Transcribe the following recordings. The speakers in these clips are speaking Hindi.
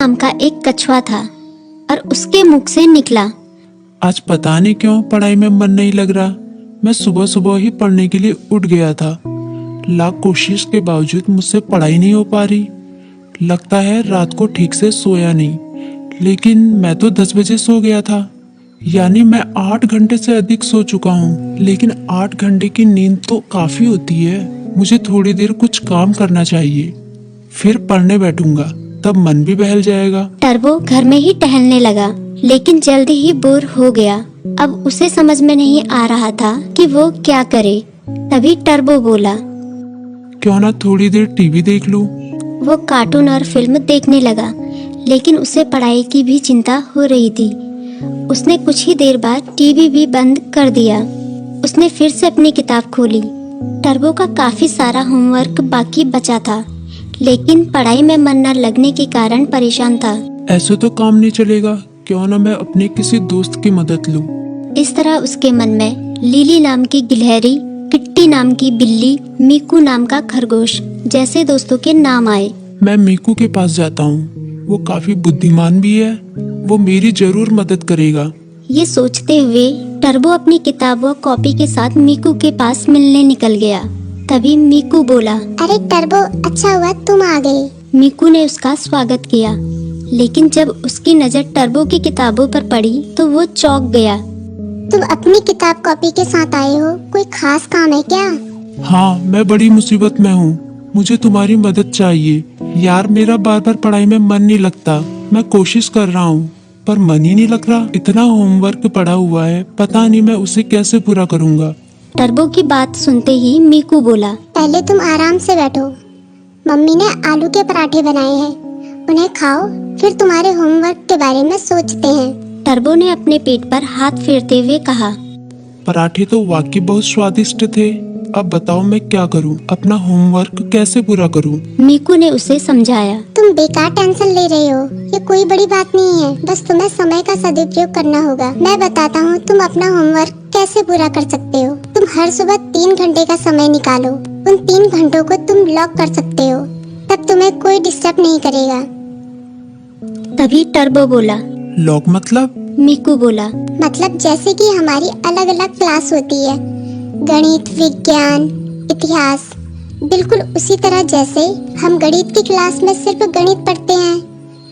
नाम का एक कछुआ था और उसके मुख से निकला, आज पता नहीं क्यों पढ़ाई में मन नहीं लग रहा। मैं सुबह सुबह ही पढ़ने के लिए उठ गया था। लाख कोशिश के बावजूद मुझसे पढ़ाई नहीं हो पा रही। लगता है रात को ठीक से सोया नहीं। लेकिन मैं तो 10 बजे सो गया था, यानी मैं 8 घंटे से अधिक सो चुका हूँ। लेकिन 8 घंटे की नींद तो काफी होती है। मुझे थोड़ी देर कुछ काम करना चाहिए, फिर पढ़ने बैठूंगा, तब मन भी बहल जाएगा। टर्बो घर में ही टहलने लगा, लेकिन जल्दी ही बोर हो गया। अब उसे समझ में नहीं आ रहा था कि वो क्या करे। तभी टर्बो बोला, क्यों ना थोड़ी देर टीवी देख लूं। वो कार्टून और फिल्म देखने लगा, लेकिन उसे पढ़ाई की भी चिंता हो रही थी। उसने कुछ ही देर बाद टीवी भी बंद कर दिया। उसने फिर से अपनी किताब खोली। टर्बो का काफी सारा होमवर्क बाकी बचा था, लेकिन पढ़ाई में मन न लगने के कारण परेशान था। ऐसे तो काम नहीं चलेगा, क्यों ना मैं अपने किसी दोस्त की मदद लूं। इस तरह उसके मन में लिली नाम की गिलहरी, किट्टी नाम की बिल्ली, मीकू नाम का खरगोश जैसे दोस्तों के नाम आए। मैं मीकू के पास जाता हूँ, वो काफी बुद्धिमान भी है, वो मेरी जरूर मदद करेगा। ये सोचते हुए टर्बो अपनी किताब व कॉपी के साथ मीकू के पास मिलने निकल गया। तभी मीकू बोला, अरे टर्बो, अच्छा हुआ तुम आ गए। मीकू ने उसका स्वागत किया, लेकिन जब उसकी नजर टर्बो की किताबों पर पड़ी तो वो चौंक गया। तुम अपनी किताब कॉपी के साथ आए हो, कोई खास काम है क्या? हाँ, मैं बड़ी मुसीबत में हूँ, मुझे तुम्हारी मदद चाहिए। यार, मेरा बार बार पढ़ाई में मन नहीं लगता। मैं कोशिश कर रहा हूँ, पर मन ही नहीं लग रहा। इतना होमवर्क पड़ा हुआ है, पता नहीं मैं उसे कैसे पूरा करूँगा। टर्बो की बात सुनते ही मीकू बोला, पहले तुम आराम से बैठो। मम्मी ने आलू के पराठे बनाए हैं, उन्हें खाओ, फिर तुम्हारे होमवर्क के बारे में सोचते हैं। टर्बो ने अपने पेट पर हाथ फेरते हुए कहा, पराठे तो वाकई बहुत स्वादिष्ट थे। अब बताओ मैं क्या करूं, अपना होमवर्क कैसे पूरा करूं? मीकू ने उसे समझाया। तुम बेकार टेंशन ले रहे हो, ये कोई बड़ी बात नहीं है, बस तुम्हें समय का सदुपयोग करना होगा। मैं बताता हूँ तुम अपना होमवर्क कैसे पूरा कर सकते हो। तुम हर सुबह 3 घंटे का समय निकालो, उन 3 घंटों को तुम लॉक कर सकते हो, तब तुम्हें कोई डिस्टर्ब नहीं करेगा। तभी टर्बो बोला, लॉक मतलब? मीकू बोला, मतलब जैसे कि हमारी अलग अलग क्लास होती है, गणित, विज्ञान, इतिहास, बिल्कुल उसी तरह जैसे हम गणित की क्लास में सिर्फ गणित पढ़ते हैं,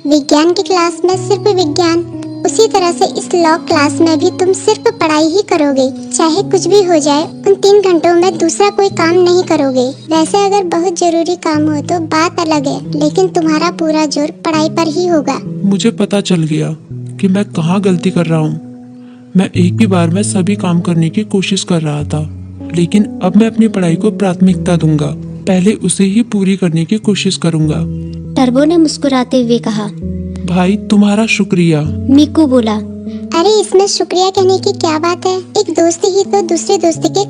विज्ञान की क्लास में सिर्फ विज्ञान, उसी तरह से इस लॉ क्लास में भी तुम सिर्फ पढ़ाई ही करोगे। चाहे कुछ भी हो जाए, उन 3 घंटों में दूसरा कोई काम नहीं करोगे। वैसे अगर बहुत जरूरी काम हो तो बात अलग है, लेकिन तुम्हारा पूरा जोर पढ़ाई पर ही होगा। मुझे पता चल गया कि मैं कहाँ गलती कर रहा हूँ। मैं एक ही बार में सभी काम करने की कोशिश कर रहा था, लेकिन अब मैं अपनी पढ़ाई को प्राथमिकता दूंगा। पहले उसे ही पूरी करने की कोशिश करूंगा। टर्बो ने मुस्कुराते हुए कहा। भाई, तुम्हारा शुक्रिया। मीकू बोला, अरे इसमें शुक्रिया कहने की क्या बात है, एक दोस्त ही तो दूसरे दोस्त के